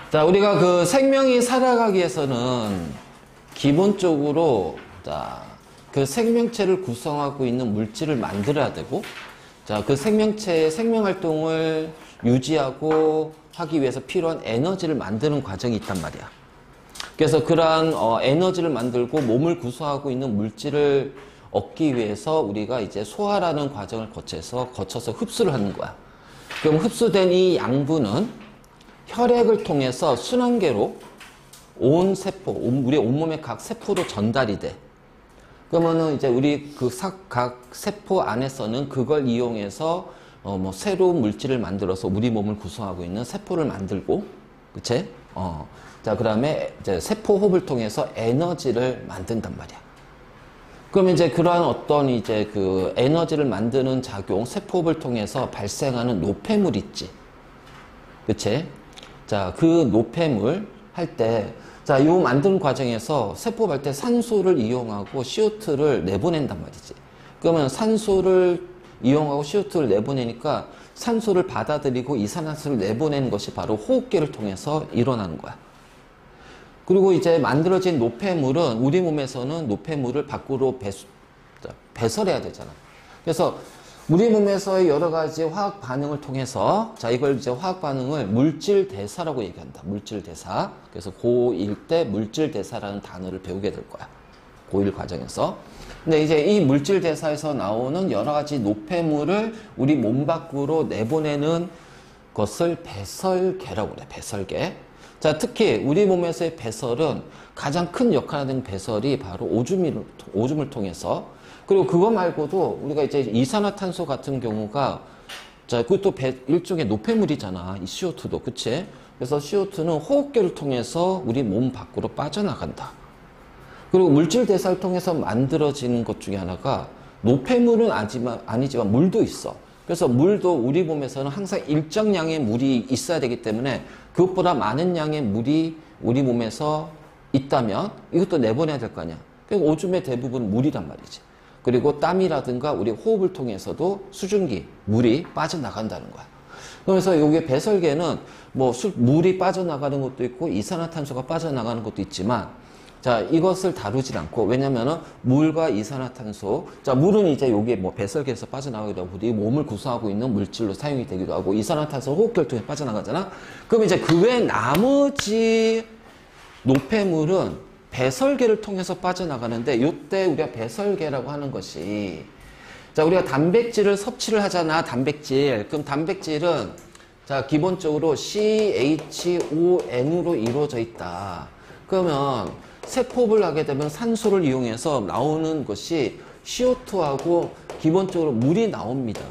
자, 우리가 그 생명이 살아가기 위해서는 기본적으로 자, 그 생명체를 구성하고 있는 물질을 만들어야 되고, 자, 그 생명체의 생명 활동을 유지하고 하기 위해서 필요한 에너지를 만드는 과정이 있단 말이야. 그래서 그러한 에너지를 만들고 몸을 구성하고 있는 물질을 얻기 위해서 우리가 이제 소화라는 과정을 거쳐서 흡수를 하는 거야. 그럼 흡수된 이 양분은 혈액을 통해서 순환계로 온 세포, 우리 온몸의 각 세포로 전달이 돼. 그러면은 이제 우리 각 세포 안에서는 그걸 이용해서 새로운 물질을 만들어서 우리 몸을 구성하고 있는 세포를 만들고, 그치? 자, 그 다음에 이제 세포 호흡을 통해서 에너지를 만든단 말이야. 그러면 이제 그러한 어떤 이제 그 에너지를 만드는 작용, 세포 호흡을 통해서 발생하는 노폐물 있지. 그치? 자, 그 노폐물 할 때, 자, 요 만드는 과정에서 세포 할 때 산소를 이용하고 CO2를 내보낸단 말이지. 그러면 산소를 이용하고 CO2를 내보내니까 산소를 받아들이고 이산화탄소를 내보내는 것이 바로 호흡기를 통해서 일어나는 거야. 그리고 이제 만들어진 노폐물은 우리 몸에서는 노폐물을 밖으로 배설해야 되잖아. 그래서 우리 몸에서의 여러 가지 화학 반응을 통해서, 자, 이걸 이제 화학 반응을 물질 대사라고 얘기한다. 물질 대사. 그래서 고1 때 물질 대사라는 단어를 배우게 될 거야. 고1 과정에서. 근데 이제 이 물질 대사에서 나오는 여러 가지 노폐물을 우리 몸 밖으로 내보내는 것을 배설계라고 그래. 배설계. 자, 특히 우리 몸에서의 배설은 가장 큰 역할을 하는 배설이 바로 오줌을 통해서, 그리고 그거 말고도 우리가 이제 이산화탄소 같은 경우가, 자, 그것도 일종의 노폐물이잖아. 이 CO2도. 그치? 그래서 CO2는 호흡기를 통해서 우리 몸 밖으로 빠져나간다. 그리고 물질 대사를 통해서 만들어지는 것 중에 하나가 노폐물은 아니지만 물도 있어. 그래서 물도 우리 몸에서는 항상 일정량의 물이 있어야 되기 때문에 그것보다 많은 양의 물이 우리 몸에서 있다면 이것도 내보내야 될 거 아니야. 그러니까 오줌의 대부분 물이란 말이지. 그리고 땀이라든가 우리 호흡을 통해서도 수증기, 물이 빠져나간다는 거야. 그래서 여기 배설계는 물이 빠져나가는 것도 있고 이산화탄소가 빠져나가는 것도 있지만, 자, 이것을 다루질 않고, 왜냐면은 물과 이산화탄소, 자, 물은 이제 여기 배설계에서 빠져나가기도 하고 우리 몸을 구성하고 있는 물질로 사용이 되기도 하고, 이산화탄소 호흡기를 통해 빠져나가잖아. 그럼 이제 그 외 나머지 노폐물은 배설계를 통해서 빠져나가는데, 이때 우리가 배설계라고 하는 것이, 자, 우리가 단백질을 섭취를 하잖아. 단백질. 그럼 단백질은, 자, 기본적으로 CHON으로 이루어져 있다. 그러면 세포를 하게 되면 산소를 이용해서 나오는 것이 CO2하고 기본적으로 물이 나옵니다.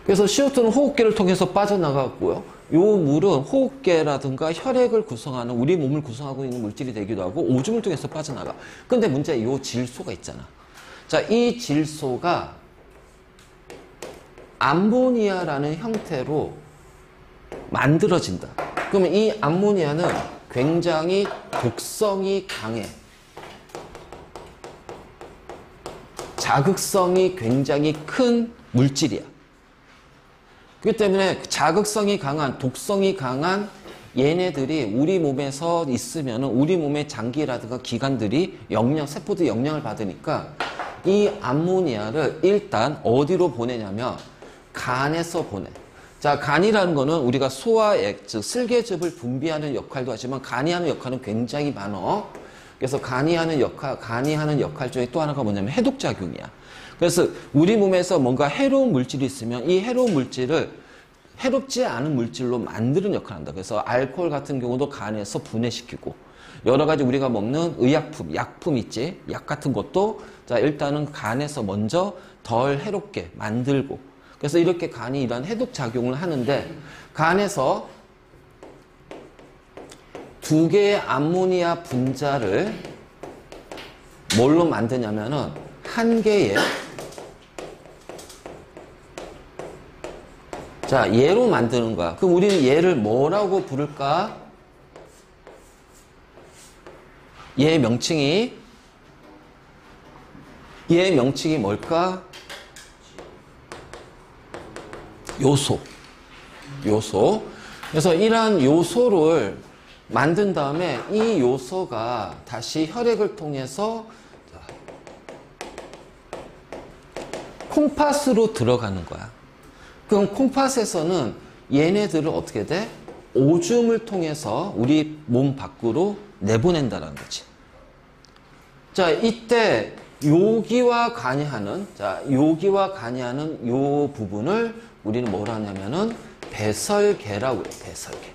그래서 CO2는 호흡기를 통해서 빠져나가고요. 요 물은 호흡계라든가 혈액을 구성하는, 우리 몸을 구성하고 있는 물질이 되기도 하고 오줌을 통해서 빠져나가. 근데 문제, 요 질소가 있잖아. 자, 이 질소가 암모니아라는 형태로 만들어진다. 그러면 이 암모니아는 굉장히 독성이 강해. 자극성이 굉장히 큰 물질이야. 그렇기 때문에 자극성이 강한, 독성이 강한 얘네들이 우리 몸에서 있으면 우리 몸의 장기라든가 기관들이 세포들이 영향을 받으니까 이 암모니아를 일단 어디로 보내냐면 간에서 보내. 자, 간이라는 거는 우리가 소화액, 즉 슬개즙을 분비하는 역할도 하지만 간이 하는 역할은 굉장히 많어. 그래서 간이 하는 역할 중에 또 하나가 뭐냐면 해독작용이야. 그래서 우리 몸에서 뭔가 해로운 물질이 있으면 이 해로운 물질을 해롭지 않은 물질로 만드는 역할을 한다. 그래서 알코올 같은 경우도 간에서 분해시키고, 여러 가지 우리가 먹는 의약품, 약품 있지? 약 같은 것도, 자, 일단은 간에서 먼저 덜 해롭게 만들고, 그래서 이렇게 간이 이런 해독작용을 하는데, 간에서 두 개의 암모니아 분자를 뭘로 만드냐면은 한 개의, 자, 얘로 만드는 거야. 그럼 우리는 얘를 뭐라고 부를까? 얘의 명칭이 뭘까? 요소. 그래서 이러한 요소를 만든 다음에 이 요소가 다시 혈액을 통해서 콩팥으로 들어가는 거야. 그럼 콩팥에서는 얘네들을 어떻게 돼? 오줌을 통해서 우리 몸 밖으로 내보낸다는 거지. 자, 이때 요기와 간이하는 요 부분을 우리는 뭐라 하냐면은 배설계라고 해요. 배설계.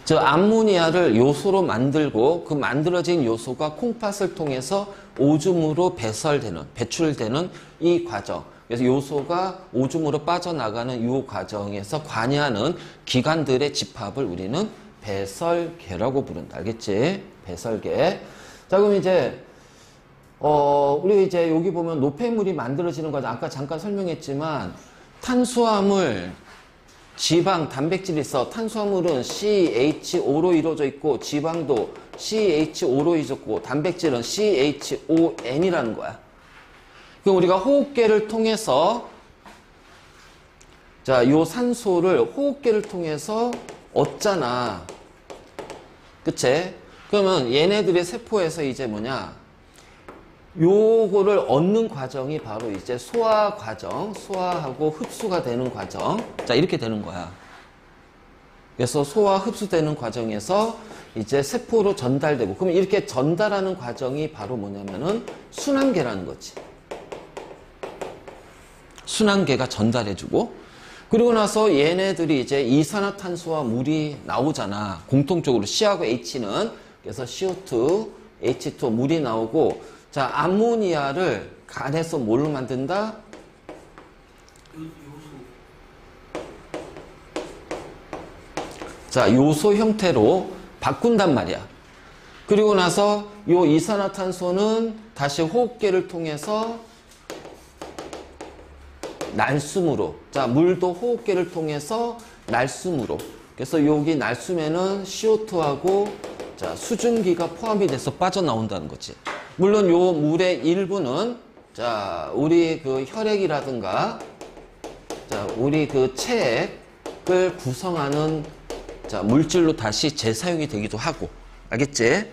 저 암모니아를 요소로 만들고 그 만들어진 요소가 콩팥을 통해서 오줌으로 배출되는 이 과정. 그래서 요소가 오줌으로 빠져나가는 이 과정에서 관여하는 기관들의 집합을 우리는 배설계라고 부른다. 알겠지? 배설계. 자, 그럼 이제 우리가 이제 여기 보면 노폐물이 만들어지는 과정 아까 잠깐 설명했지만 탄수화물, 지방, 단백질이 있어. 탄수화물은 CHO로 이루어져 있고 지방도 CHO로 이루어져 있고 단백질은 CHON이라는 거야. 그럼 우리가 호흡계를 통해서 자, 요 산소를 호흡계를 통해서 얻잖아. 그치? 그러면 얘네들의 세포에서 이제 뭐냐? 요거를 얻는 과정이 바로 이제 소화 과정, 소화하고 흡수가 되는 과정. 자, 이렇게 되는 거야. 그래서 소화 흡수되는 과정에서 이제 세포로 전달되고, 그럼 이렇게 전달하는 과정이 바로 뭐냐면은 순환계라는 거지. 순환계가 전달해주고, 그리고 나서 얘네들이 이제 이산화탄소와 물이 나오잖아. 공통적으로 C하고 H는. 그래서 CO2, H2 물이 나오고, 자, 암모니아를 간에서 뭘로 만든다? 자, 요소 형태로 바꾼단 말이야. 그리고 나서 요 이산화탄소는 다시 호흡계를 통해서 날숨으로. 자, 물도 호흡계를 통해서 날숨으로. 그래서 여기 날숨에는 CO2하고 자, 수증기가 포함이 돼서 빠져나온다는 거지. 물론 요 물의 일부는 자, 우리 그 혈액이라든가 자, 우리 그 체액을 구성하는 자, 물질로 다시 재사용이 되기도 하고. 알겠지?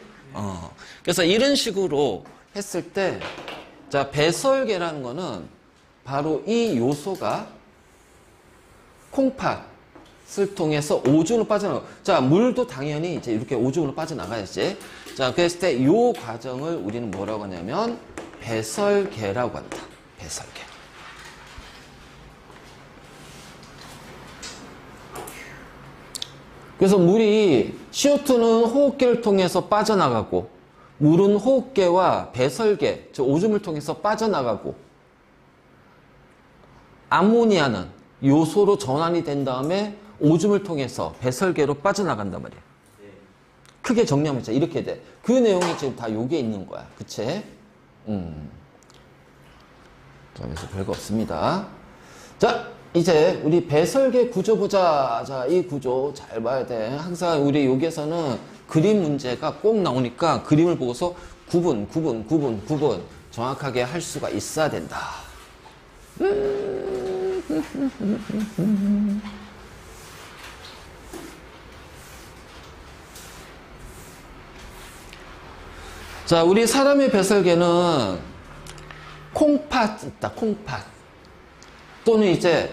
그래서 이런 식으로 했을 때 자, 배설계라는 거는 바로 이 요소가 콩팥을 통해서 오줌으로 빠져나가. 자, 물도 당연히 이제 이렇게 오줌으로 빠져나가야지. 자, 그랬을 때 요 과정을 우리는 뭐라고 하냐면 배설계라고 한다. 배설계. 그래서 물이 CO2는 호흡계를 통해서 빠져나가고 물은 호흡계와 배설계, 즉 오줌을 통해서 빠져나가고 암모니아는 요소로 전환이 된 다음에 오줌을 통해서 배설계로 빠져나간단 말이야. 크게 정리하면 이렇게 돼. 그 내용이 지금 다 여기에 있는 거야. 그치? 자, 그래서 별거 없습니다. 자, 이제 우리 배설계 구조 보자. 자, 이 구조 잘 봐야 돼. 항상 우리 여기에서는 그림 문제가 꼭 나오니까 그림을 보고서 구분 정확하게 할 수가 있어야 된다. 자, 우리 사람의 배설계는 콩팥 있다. 콩팥 또는 이제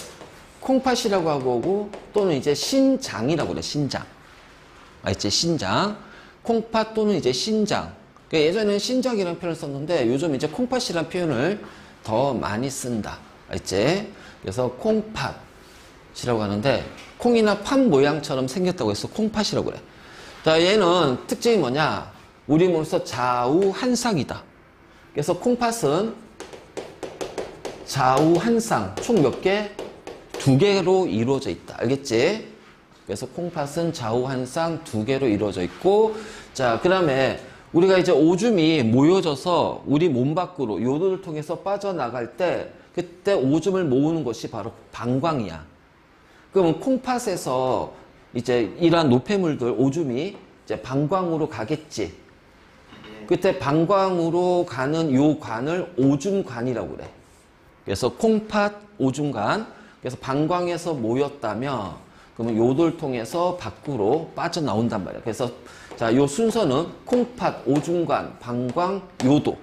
콩팥이라고 하고 또는 이제 신장이라고 그래. 신장. 알지? 신장. 콩팥 또는 이제 신장. 그러니까 예전에는 신장이라는 표현을 썼는데 요즘 이제 콩팥이라는 표현을 더 많이 쓴다. 알지? 그래서 콩팥이라고 하는데 콩이나 팥 모양처럼 생겼다고 해서 콩팥이라고 그래. 자, 얘는 특징이 뭐냐? 우리 몸에서 좌우 한 쌍이다. 그래서 콩팥은 좌우 한 쌍, 총 몇 개? 2개로 이루어져 있다. 알겠지? 그래서 콩팥은 좌우 한 쌍, 2개로 이루어져 있고, 자, 그 다음에 우리가 이제 오줌이 모여져서 우리 몸 밖으로 요도를 통해서 빠져나갈 때, 그때 오줌을 모으는 것이 바로 방광이야. 그러면 콩팥에서 이제 이러한 노폐물들, 오줌이 이제 방광으로 가겠지. 그때 방광으로 가는 요 관을 오줌관이라고 그래. 그래서 콩팥 오중간. 그래서 방광에서 모였다면 그러면 요도를 통해서 밖으로 빠져나온단 말이야. 그래서 자, 요 순서는 콩팥, 오중간, 방광, 요도.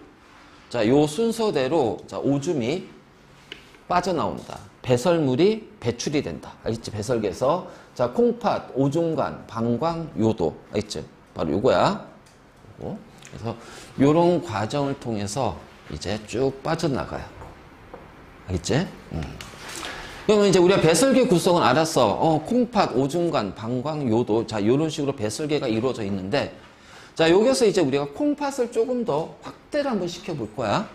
자, 요 순서대로 자, 오줌이 빠져나온다. 배설물이 배출이 된다. 알겠지? 배설계에서. 자, 콩팥, 오중간, 방광, 요도. 알겠지? 바로 요거야. 요거. 그래서 요런 과정을 통해서 이제 쭉 빠져나가요. 알겠지? 그러면 이제 우리가 배설계 구성은 알았어. 콩팥, 오중간, 방광, 요도. 자, 요런 식으로 배설계가 이루어져 있는데, 자, 여기서 이제 우리가 콩팥을 조금 더 확대를 한번 시켜볼 거야.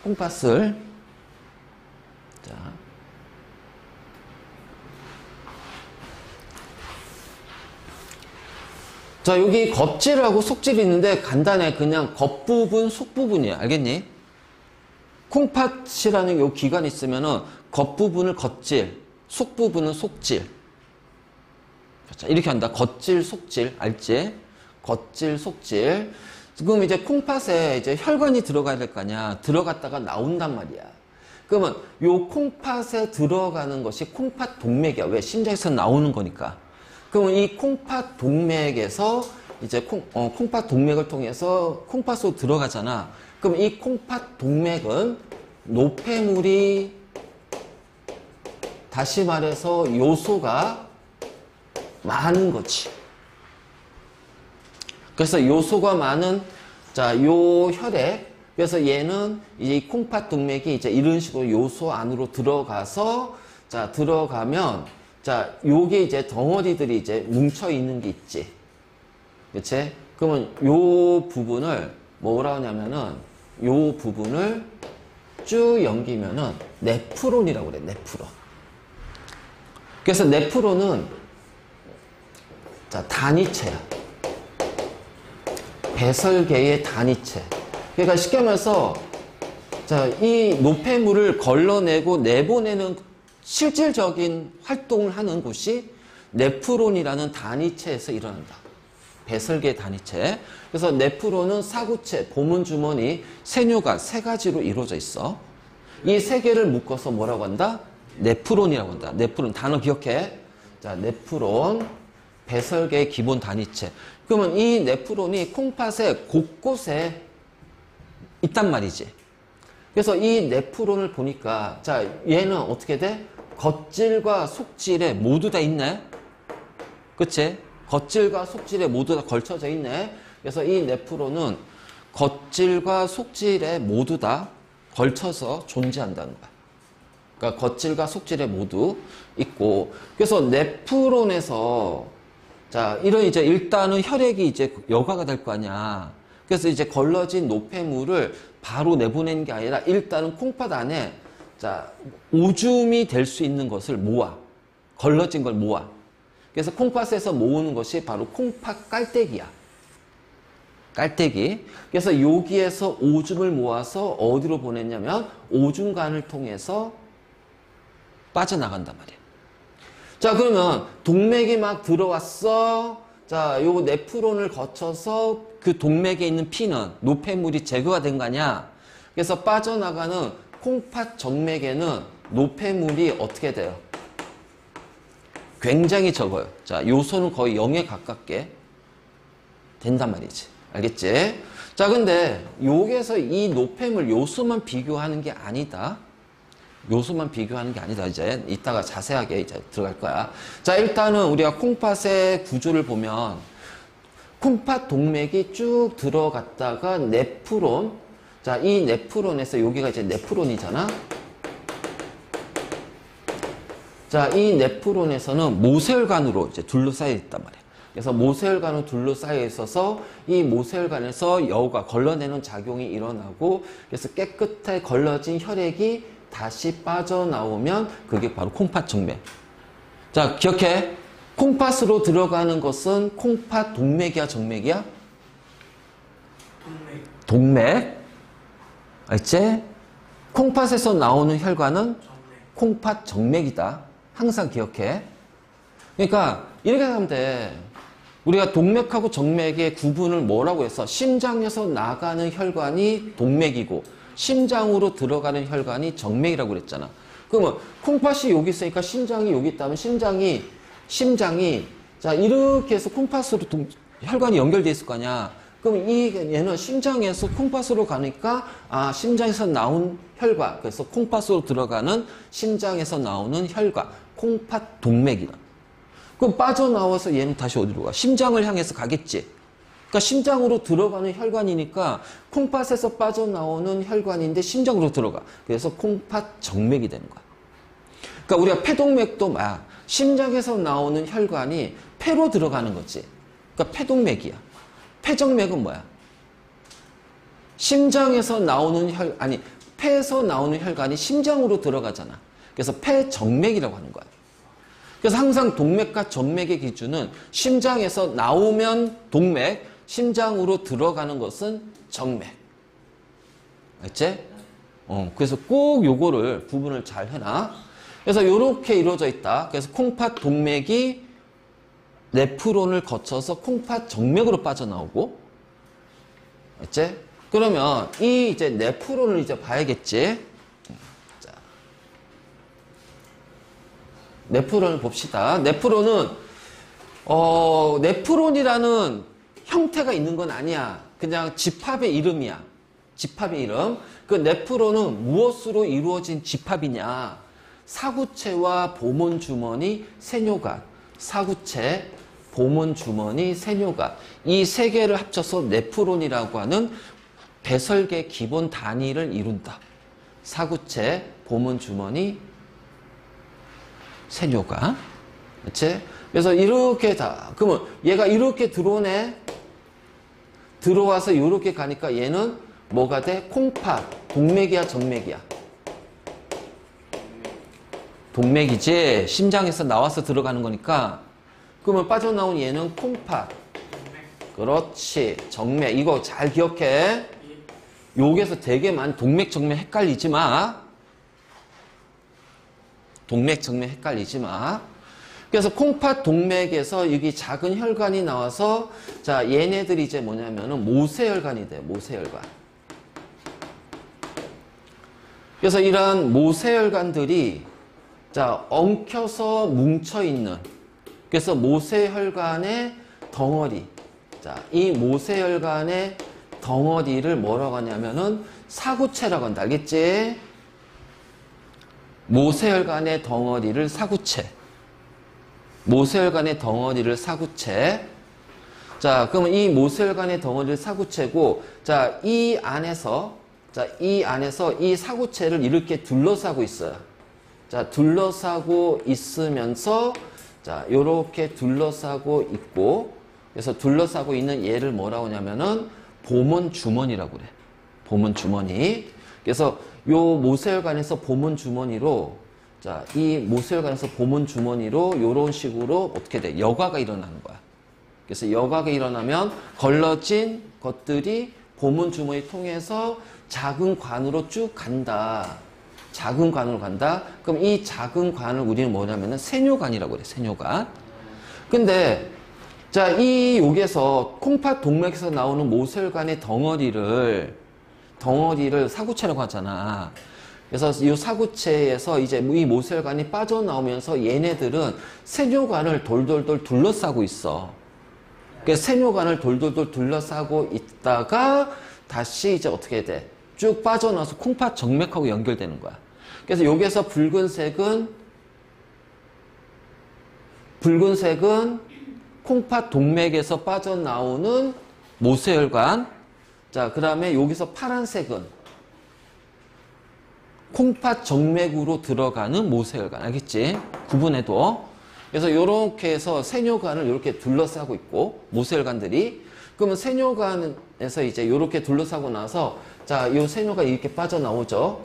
콩팥을. 자. 자, 여기 겉질하고 속질이 있는데 간단해. 그냥 겉부분, 속부분이야. 알겠니? 콩팥이라는 요 기관이 있으면은 겉부분을 겉질, 속부분은 속질. 자, 이렇게 한다. 겉질, 속질. 알지? 겉질, 속질. 그럼 이제 콩팥에 이제 혈관이 들어가야 될 거 아니야. 들어갔다가 나온단 말이야. 그러면 요 콩팥에 들어가는 것이 콩팥 동맥이야. 왜? 심장에서 나오는 거니까. 그러면 이 콩팥 동맥에서 이제 콩팥 동맥을 통해서 콩팥으로 들어가잖아. 그럼 이 콩팥 동맥은 노폐물이 다시 말해서 요소가 많은 거지. 그래서 요소가 많은 자, 요 혈액. 그래서 얘는 이제 이 콩팥 동맥이 이제 이런 식으로 요소 안으로 들어가서 자, 들어가면 자, 요게 이제 덩어리들이 이제 뭉쳐 있는 게 있지. 그치? 그러면 요 부분을 뭐라 하냐면은 요 부분을 쭉 넘기면은 네프론이라고 그래. 네프론. 그래서 네프론은 자, 단위체야. 배설계의 단위체. 그러니까 쉽게 말해서 자, 이 노폐물을 걸러내고 내보내는 실질적인 활동을 하는 곳이 네프론이라는 단위체에서 일어난다. 배설계 단위체. 그래서 네프론은 사구체, 보문주머니, 세뇨관 세 가지로 이루어져 있어. 이 세 개를 묶어서 뭐라고 한다? 네프론이라고 한다. 네프론 단어 기억해. 자, 네프론 배설계의 기본 단위체. 그러면 이 네프론이 콩팥의 곳곳에 있단 말이지. 그래서 이 네프론을 보니까 자, 얘는 어떻게 돼? 겉질과 속질에 모두 다 있네. 그치? 겉질과 속질에 모두 다 걸쳐져 있네. 그래서 이 네프론은 겉질과 속질에 모두 다 걸쳐서 존재한다는 거야. 그러니까 겉질과 속질에 모두 있고. 그래서 네프론에서 자, 이런 이제 일단은 혈액이 이제 여과가 될 거 아니야. 그래서 이제 걸러진 노폐물을 바로 내보내는 게 아니라 일단은 콩팥 안에 자, 오줌이 될 수 있는 것을 모아. 걸러진 걸 모아. 그래서 콩팥에서 모으는 것이 바로 콩팥 깔때기야. 깔때기. 그래서 여기에서 오줌을 모아서 어디로 보냈냐면 오줌관을 통해서 빠져나간단 말이야. 자, 그러면 동맥이 막 들어왔어. 자, 요 네프론을 거쳐서 그 동맥에 있는 피는 노폐물이 제거가 된 거 아니야. 그래서 빠져나가는 콩팥 정맥에는 노폐물이 어떻게 돼요? 굉장히 적어요. 자, 요소는 거의 0에 가깝게 된단 말이지. 알겠지? 자, 근데 여기에서 이 노폐물 요소만 비교하는 게 아니다. 요소만 비교하는 게 아니다. 이제 이따가 자세하게 이제 들어갈 거야. 자, 일단은 우리가 콩팥의 구조를 보면 콩팥 동맥이 쭉 들어갔다가 네프론. 자, 이 네프론에서 여기가 이제 네프론이잖아. 자, 이 네프론에서는 모세혈관으로 이제 둘러싸여 있단 말이야. 그래서 모세혈관으로 둘러싸여 있어서 이 모세혈관에서 여우가 걸러내는 작용이 일어나고 그래서 깨끗하게 걸러진 혈액이 다시 빠져나오면 그게 바로 콩팥 정맥. 자, 기억해. 콩팥으로 들어가는 것은 콩팥 동맥이야, 정맥이야? 동맥. 동맥. 알지? 콩팥에서 나오는 혈관은 정맥. 콩팥 정맥이다. 항상 기억해. 그러니까 이렇게 하면 돼. 우리가 동맥하고 정맥의 구분을 뭐라고 해서 심장에서 나가는 혈관이 동맥이고 심장으로 들어가는 혈관이 정맥이라고 그랬잖아. 그러면 콩팥이 여기 있으니까 심장이 여기 있다면 심장이 자 이렇게 해서 콩팥으로 혈관이 연결돼 있을 거 아니야. 그럼 얘는 심장에서 콩팥으로 가니까 심장에서 나온 혈관, 그래서 콩팥으로 들어가는 심장에서 나오는 혈관, 콩팥 동맥이다. 그럼 빠져나와서 얘는 다시 어디로 가? 심장을 향해서 가겠지. 그러니까 심장으로 들어가는 혈관이니까 콩팥에서 빠져나오는 혈관인데 심장으로 들어가. 그래서 콩팥 정맥이 되는 거야. 그러니까 우리가 폐동맥도 심장에서 나오는 혈관이 폐로 들어가는 거지. 그러니까 폐동맥이야. 폐정맥은 뭐야? 심장에서 나오는 폐에서 나오는 혈관이 심장으로 들어가잖아. 그래서 폐정맥이라고 하는 거야. 그래서 항상 동맥과 정맥의 기준은 심장에서 나오면 동맥, 심장으로 들어가는 것은 정맥. 알지? 그래서 꼭 요거를 구분을 잘 해놔. 그래서 요렇게 이루어져 있다. 그래서 콩팥 동맥이 네프론을 거쳐서 콩팥 정맥으로 빠져나오고, 알지? 그러면 이 이제 네프론을 이제 봐야겠지? 자, 네프론을 봅시다. 네프론은, 네프론이라는 형태가 있는 건 아니야. 그냥 집합의 이름이야. 집합의 이름. 그 네프론은 무엇으로 이루어진 집합이냐? 사구체와 보문주머니, 세뇨관. 사구체, 보문주머니, 세뇨관. 이 세 개를 합쳐서 네프론이라고 하는 배설계 기본 단위를 이룬다. 사구체, 보문주머니, 세뇨관. 그렇지? 그래서 이렇게 그러면 얘가 이렇게 들어오네. 들어와서 이렇게 가니까 얘는 뭐가 돼? 콩팥. 동맥이야, 정맥이야? 동맥이지. 심장에서 나와서 들어가는 거니까. 그러면 빠져나온 얘는 콩팥. 그렇지. 정맥. 이거 잘 기억해. 여기에서 되게 많은 동맥, 정맥 헷갈리지 마. 동맥, 정맥 헷갈리지 마. 그래서 콩팥 동맥에서 여기 작은 혈관이 나와서 자 얘네들이 이제 뭐냐면은 모세혈관이 돼요. 모세혈관. 그래서 이러한 모세혈관들이 자 엉켜서 뭉쳐 있는 그래서 모세혈관의 덩어리. 자 이 모세혈관의 덩어리를 뭐라고 하냐면은 사구체라고 한다. 알겠지? 모세혈관의 덩어리를 사구체. 모세혈관의 덩어리를 사구체. 자, 그러면 이 모세혈관의 덩어리를 사구체고, 자, 이 안에서 이 사구체를 이렇게 둘러싸고 있어요. 자, 둘러싸고 있으면서, 자, 요렇게 둘러싸고 있고, 그래서 둘러싸고 있는 얘를 뭐라고 하냐면은 보문주머니라고 그래. 보문주머니. 그래서 요 모세혈관에서 보문주머니로 자, 이 모세혈관에서 보문주머니로 이런 식으로 어떻게 돼? 여과가 일어나는 거야. 그래서 여과가 일어나면 걸러진 것들이 보문주머니 통해서 작은 관으로 쭉 간다. 작은 관으로 간다. 그럼 이 작은 관을 우리는 뭐냐면은 세뇨관이라고 그래. 세뇨관. 근데 자, 이 여기에서 콩팥 동맥에서 나오는 모세혈관의 덩어리를 사구체라고 하잖아. 그래서 이 사구체에서 이제 이 모세혈관이 빠져나오면서 얘네들은 세뇨관을 돌돌돌 둘러싸고 있어. 그래서 세뇨관을 돌돌돌 둘러싸고 있다가 다시 이제 어떻게 돼? 쭉 빠져나와서 콩팥 정맥하고 연결되는 거야. 그래서 여기에서 붉은색은 콩팥 동맥에서 빠져나오는 모세혈관. 자, 그 다음에 여기서 파란색은 콩팥 정맥으로 들어가는 모세혈관. 알겠지? 구분해도. 그래서 이렇게 해서 세뇨관을 이렇게 둘러싸고 있고, 모세혈관들이. 그러면 세뇨관에서 이제 이렇게 둘러싸고 나서, 자, 이 세뇨가 이렇게 빠져나오죠.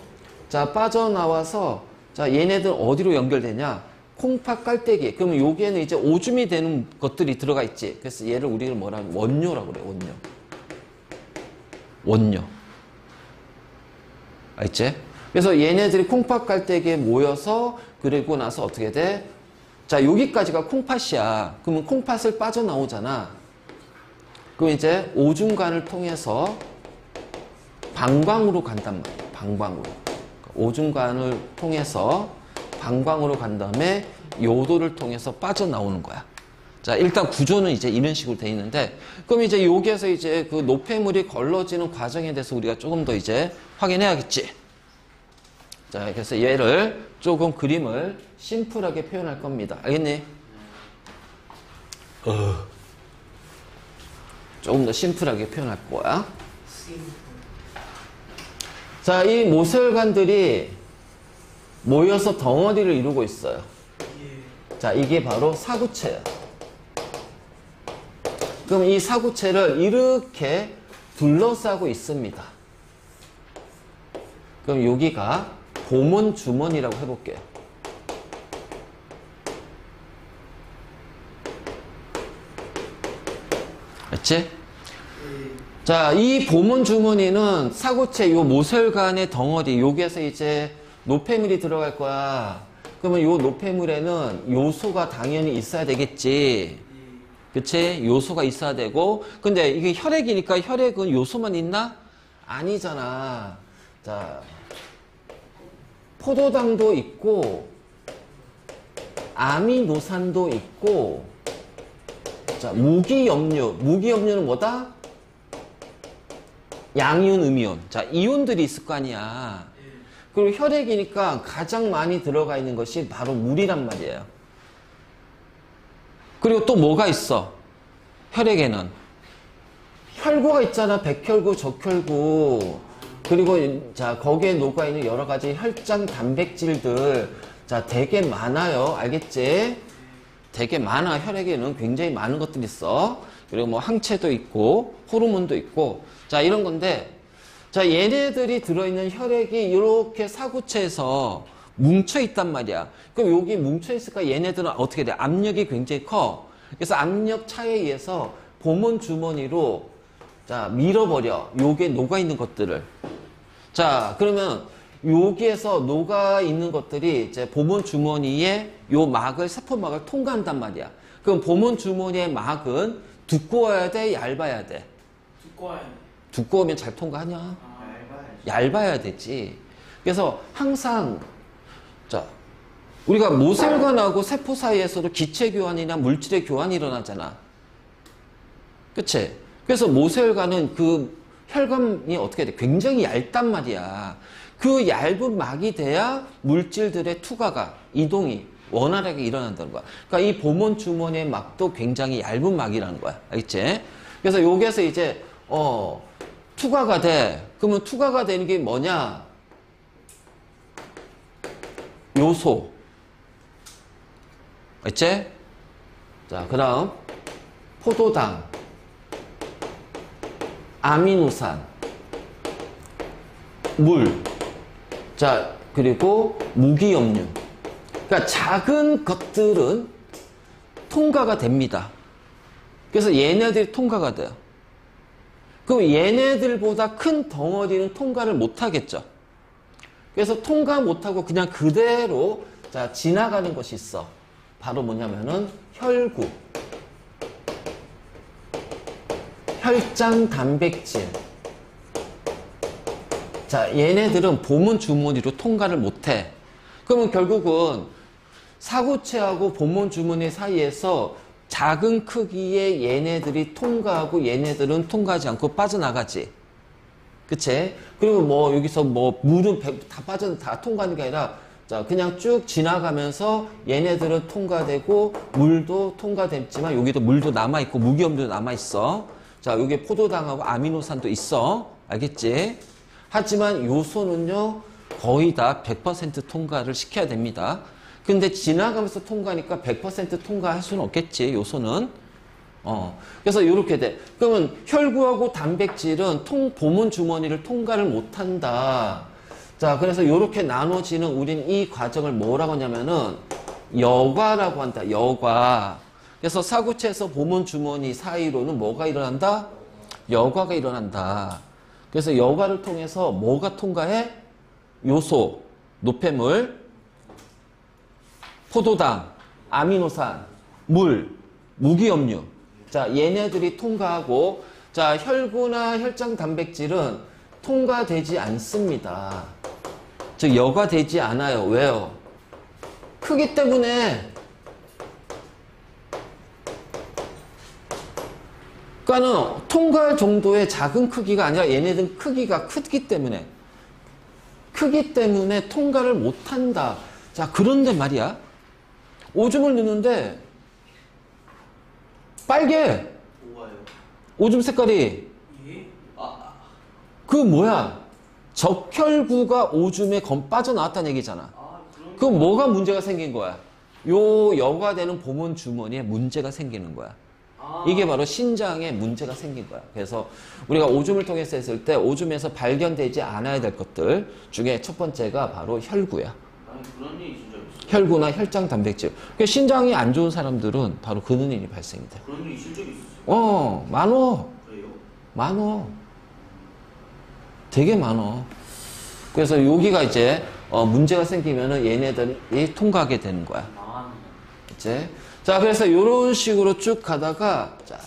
자, 빠져나와서, 자, 얘네들 어디로 연결되냐? 콩팥 깔때기. 그러면 여기에는 이제 오줌이 되는 것들이 들어가 있지. 그래서 얘를 우리가 뭐라 하면 원뇨라고 그래, 원뇨. 원뇨. 알지? 그래서 얘네들이 콩팥 깔때기에 모여서 그리고 나서 어떻게 돼? 자, 여기까지가 콩팥이야. 그러면 콩팥을 빠져나오잖아. 그럼 이제 오줌관을 통해서 방광으로 간단 말이야. 방광으로. 오줌관을 통해서 방광으로 간 다음에 요도를 통해서 빠져나오는 거야. 자, 일단 구조는 이제 이런 식으로 돼 있는데, 그럼 이제 여기에서 이제 그 노폐물이 걸러지는 과정에 대해서 우리가 조금 더 이제 확인해야겠지. 자, 그래서 얘를 조금 그림을 심플하게 표현할 겁니다. 알겠니? 조금 더 심플하게 표현할 거야. 자, 이 모세혈관들이 모여서 덩어리를 이루고 있어요. 자, 이게 바로 사구체예요. 그럼 이 사구체를 이렇게 둘러싸고 있습니다. 그럼 여기가 보문 주머니라고 해볼게요. 맞지? 자, 이 보문 주머니는 사구체 요 모세혈관의 덩어리, 여기에서 이제 노폐물이 들어갈 거야. 그러면 요 노폐물에는 요소가 당연히 있어야 되겠지. 그치? 요소가 있어야 되고. 근데 이게 혈액이니까 혈액은 요소만 있나? 아니잖아. 자, 포도당도 있고, 아미노산도 있고, 자, 무기염류. 무기염류는 뭐다? 양이온, 음이온. 자, 이온들이 있을 거 아니야. 그리고 혈액이니까 가장 많이 들어가 있는 것이 바로 물이란 말이에요. 그리고 또 뭐가 있어? 혈액에는 혈구가 있잖아. 백혈구, 적혈구. 그리고 자, 거기에 녹아있는 여러 가지 혈장 단백질들. 자, 되게 많아요. 알겠지? 되게 많아. 혈액에는 굉장히 많은 것들이 있어. 그리고 뭐 항체도 있고 호르몬도 있고. 자, 이런 건데, 자, 얘네들이 들어있는 혈액이 이렇게 사구체에서 뭉쳐있단 말이야. 그럼 여기 뭉쳐있으니까 얘네들은 어떻게 돼? 압력이 굉장히 커. 그래서 압력 차에 의해서 보문 주머니로 자, 밀어버려. 요게 녹아있는 것들을. 자, 그러면 여기에서 녹아있는 것들이 이제 보문 주머니에 요 막을, 세포막을 통과한단 말이야. 그럼 보문 주머니의 막은 두꺼워야 돼? 얇아야 돼? 두꺼워야 돼. 두꺼우면 잘 통과하냐? 얇아야 되지. 그래서 항상 자, 우리가 모세혈관하고 세포 사이에서도 기체 교환이나 물질의 교환이 일어나잖아. 그치? 그래서 모세혈관은 그 혈관이 어떻게 돼? 굉장히 얇단 말이야. 그 얇은 막이 돼야 물질들의 투과가, 이동이 원활하게 일어난다는 거야. 그러니까 이 보문 주머니의 막도 굉장히 얇은 막이라는 거야. 알겠지? 그래서 여기에서 이제 투과가 돼. 그러면 투과가 되는 게 뭐냐? 요소. 알겠지? 자, 그 다음 포도당, 아미노산, 물. 자, 그리고 무기염류. 그러니까 작은 것들은 통과가 됩니다. 그래서 얘네들이 통과가 돼요. 그럼 얘네들보다 큰 덩어리는 통과를 못하겠죠. 그래서 통과 못하고 그냥 그대로 자, 지나가는 것이 있어. 바로 뭐냐면은 혈구, 혈장 단백질. 자, 얘네들은 보문 주머니로 통과를 못해. 그러면 결국은 사구체하고 보문 주머니 사이에서 작은 크기의 얘네들이 통과하고 얘네들은 통과하지 않고 빠져나가지. 그치? 그리고 뭐 여기서 뭐 물은 다 통과하는 게 아니라 자, 그냥 쭉 지나가면서 얘네들은 통과되고 물도 통과됐지만 여기도 물도 남아있고 무기염도 남아있어. 자, 여기 포도당하고 아미노산도 있어. 알겠지? 하지만 요소는요 거의 다 100% 통과를 시켜야 됩니다. 근데 지나가면서 통과하니까 100% 통과할 수는 없겠지, 요소는. 그래서 이렇게 돼. 그러면 혈구하고 단백질은 보문 주머니를 통과를 못한다. 자, 그래서 이렇게 나눠지는 우린 이 과정을 뭐라고 하냐면은 여과라고 한다. 여과. 그래서 사구체에서 보문 주머니 사이로는 뭐가 일어난다? 여과가 일어난다. 그래서 여과를 통해서 뭐가 통과해? 요소, 노폐물, 포도당, 아미노산, 물, 무기염류. 자, 얘네들이 통과하고, 자, 혈구나 혈장 단백질은 통과되지 않습니다. 즉 여과되지 않아요. 왜요? 크기 때문에. 그러니까는 통과할 정도의 작은 크기가 아니라 얘네들 크기가 크기 때문에 통과를 못한다. 자, 그런데 말이야, 오줌을 넣는데 빨개. 오줌 색깔이. 그 뭐야? 적혈구가 오줌에 빠져나왔다는 얘기잖아. 그럼 뭐가 문제가 생긴 거야? 요 여과되는 보문 주머니에 문제가 생기는 거야. 이게 바로 신장에 문제가 생긴 거야. 그래서 우리가 오줌을 통해서 했을 때 오줌에서 발견되지 않아야 될 것들 중에 첫 번째가 바로 혈구야. 그런 일이 진짜 있어요. 혈구나 혈장 단백질. 그러니까 신장이 안 좋은 사람들은 바로 그런 일이 발생이 돼. 그런 일이 실제로 있었어요? 많어. 그래요? 많어. 되게 많어. 그래서 여기가 이제 문제가 생기면은 얘네들이 통과하게 되는 거야. 이제 자, 그래서 이런 식으로 쭉 가다가 자,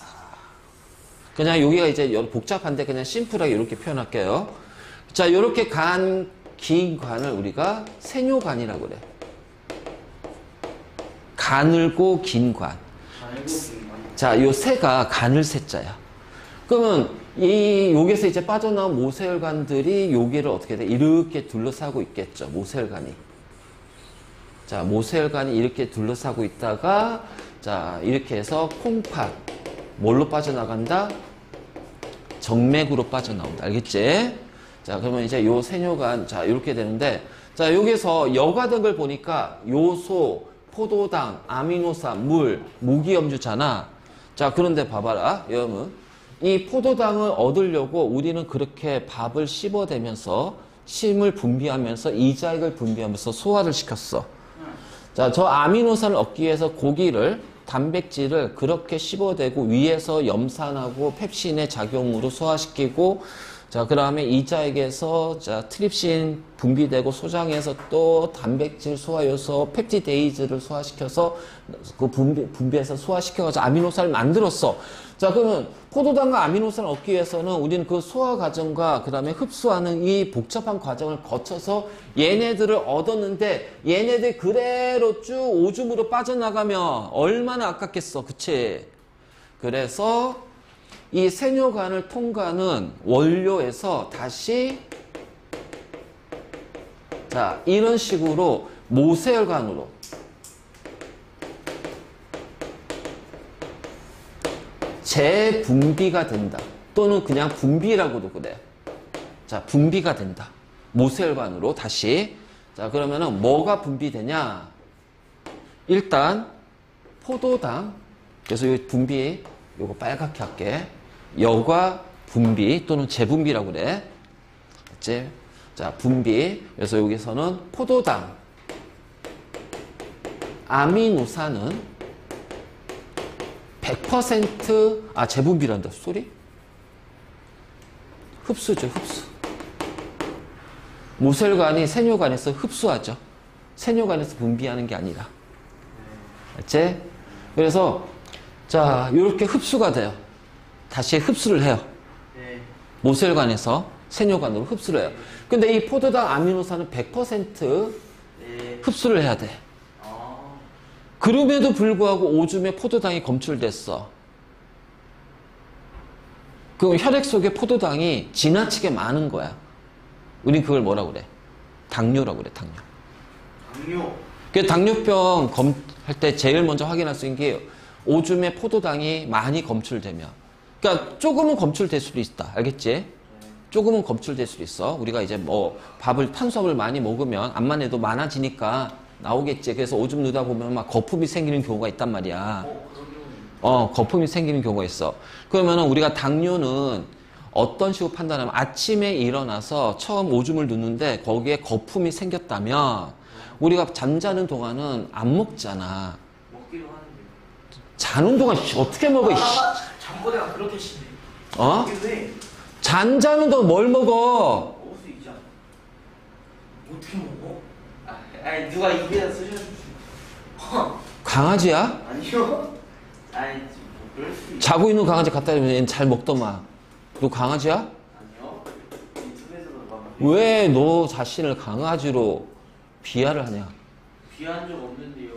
그냥 여기가 이제 복잡한데 그냥 심플하게 이렇게 표현할게요. 자, 이렇게 긴 관을 우리가 세뇨관이라고 그래. 가늘고 긴 관. 자, 요 새가 가늘 새자야. 그러면 여기서 이제 빠져나온 모세혈관들이 여기를 어떻게 돼? 이렇게 둘러싸고 있겠죠. 모세혈관이. 자, 모세혈관이 이렇게 둘러싸고 있다가, 자, 이렇게 해서 콩팥. 뭘로 빠져나간다? 정맥으로 빠져나온다. 알겠지? 자, 그러면 이제 요 세뇨관, 자, 이렇게 되는데, 자, 여기서 여과된 걸 보니까 요소, 포도당, 아미노산, 물, 무기염주잖아. 자, 그런데 봐봐라, 여러분. 이 포도당을 얻으려고 우리는 그렇게 밥을 씹어대면서 침을 분비하면서 이자액을 분비하면서 소화를 시켰어. 자, 저 아미노산을 얻기 위해서 고기를, 단백질을 그렇게 씹어대고 위에서 염산하고 펩신의 작용으로 소화시키고, 자, 그 다음에 이자액에서 자, 트립신 분비되고 소장에서 또 단백질 소화효소 펩티데이즈를 소화시켜서 그 분비해서 소화시켜가지고 아미노산을 만들었어. 자, 그러면 포도당과 아미노산을 얻기 위해서는 우리는 그 소화 과정과 그 다음에 흡수하는 이 복잡한 과정을 거쳐서 얘네들을 얻었는데 얘네들 그대로 쭉 오줌으로 빠져나가면 얼마나 아깝겠어. 그치? 그래서 이 세뇨관을 통과하는 원료에서 다시 자, 이런 식으로 모세혈관으로 재분비가 된다. 또는 그냥 분비라고도 그래. 자, 분비가 된다. 모세혈관으로 다시. 자, 그러면은 뭐가 분비되냐? 일단 포도당. 그래서 이 분비 요거 빨갛게 할게. 여과 분비 또는 재분비라고 그래. 이제 자, 분비. 그래서 여기서는 포도당, 아미노산은 100% 재분비란다. 소리? 흡수죠, 흡수. 모세혈관이 세뇨관에서 흡수하죠. 세뇨관에서 분비하는 게 아니라. 알지? 그래서 자, 이렇게 흡수가 돼요. 다시 흡수를 해요. 모세혈관에서 세뇨관으로 흡수를 해요. 근데 이 포도당 아미노산은 100% 흡수를 해야 돼. 그럼에도 불구하고 오줌에 포도당이 검출됐어. 그럼 혈액 속에 포도당이 지나치게 많은 거야. 우린 그걸 뭐라고 그래? 당뇨라고 그래, 당뇨. 당뇨? 그 당뇨병 할 때 제일 먼저 확인할 수 있는 게 오줌에 포도당이 많이 검출되면. 그러니까 조금은 검출될 수도 있다. 알겠지? 조금은 검출될 수도 있어. 우리가 이제 뭐 탄수화물 많이 먹으면 암만 해도 많아지니까 나오겠지. 그래서 오줌 누다 보면 막 거품이 생기는 경우가 있단 말이야. 거품이 생기는 경우가 있어. 그러면은 우리가 당뇨는 어떤 식으로 판단하면 아침에 일어나서 처음 오줌을 누는데 거기에 거품이 생겼다면 우리가 잠자는 동안은 안 먹잖아. 먹기로 하는데. 자는 동안 어떻게 먹어? 잠꼬대가 그렇게 심해. 잠자는 동안 뭘 먹어? 먹을 수 있지 않아? 어떻게 먹어? 아니 누가 입에다 쓰셔주지. 강아지야? 아니요. 아니 뭐 그럴 수 있. 자고 있는 강아지 갖다 주면 얘는 잘 먹더만. 너 강아지야? 아니요. 유튜브에 왜 너 자신을 강아지로 비하를 하냐? 비한 적 없는데요.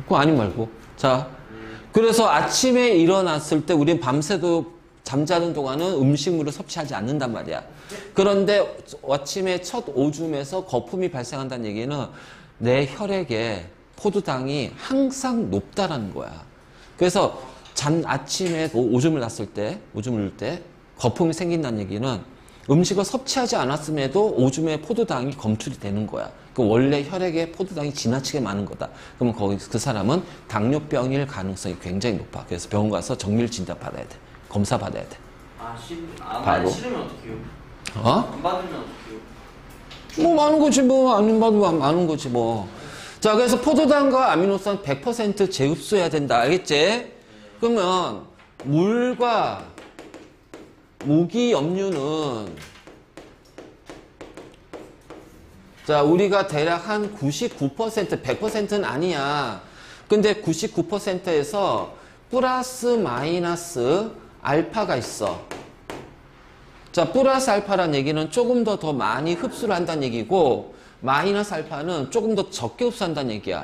그거 아니 말고. 자, 그래서 아침에 일어났을 때 우린 밤새도 잠자는 동안은 음식물을 섭취하지 않는단 말이야. 그런데 아침에 첫 오줌에서 거품이 발생한다는 얘기는 내 혈액에 포도당이 항상 높다라는 거야. 그래서 아침에 오줌을 놨을 때, 오줌을 넣을 때 거품이 생긴다는 얘기는 음식을 섭취하지 않았음에도 오줌에 포도당이 검출이 되는 거야. 그 원래 혈액에 포도당이 지나치게 많은 거다. 그러면 거기 그 사람은 당뇨병일 가능성이 굉장히 높아. 그래서 병원 가서 정밀 진단 받아야 돼. 검사 받아야 돼. 안 바로. 싫으면 어떡해요? 어? 안 받으면 어떡해요? 뭐 많은 거지 뭐. 안 받으면 많은 거지 뭐. 자, 그래서 포도당과 아미노산 100% 재흡수해야 된다. 알겠지? 그러면 물과 무기염류는 자, 우리가 대략 한 99%, 100%는 아니야. 근데 99%에서 플러스 마이너스 알파가 있어. 자, 플러스 알파란 얘기는 조금 더 많이 흡수를 한다는 얘기고, 마이너스 알파는 조금 더 적게 흡수한다는 얘기야.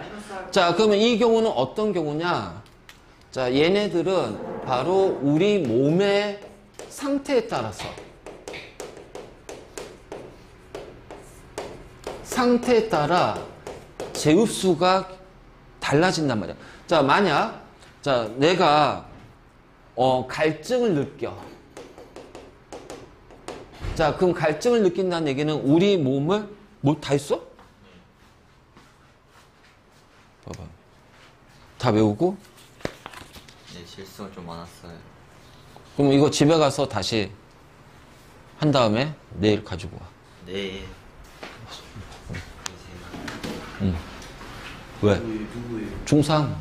자, 그러면 이 경우는 어떤 경우냐? 자, 얘네들은 바로 우리 몸의 상태에 따라서 상태에 따라 재흡수가 달라진단 말이야. 자, 만약 자, 내가 갈증을 느껴. 자, 그럼 갈증을 느낀다는 얘기는 우리 몸을 뭐 다 했어? 봐봐. 다 외우고? 네, 실수가 좀 많았어요. 그럼 이거 집에 가서 다시 한 다음에 내일 가지고 와. 네. 왜? 누구예요? 중상.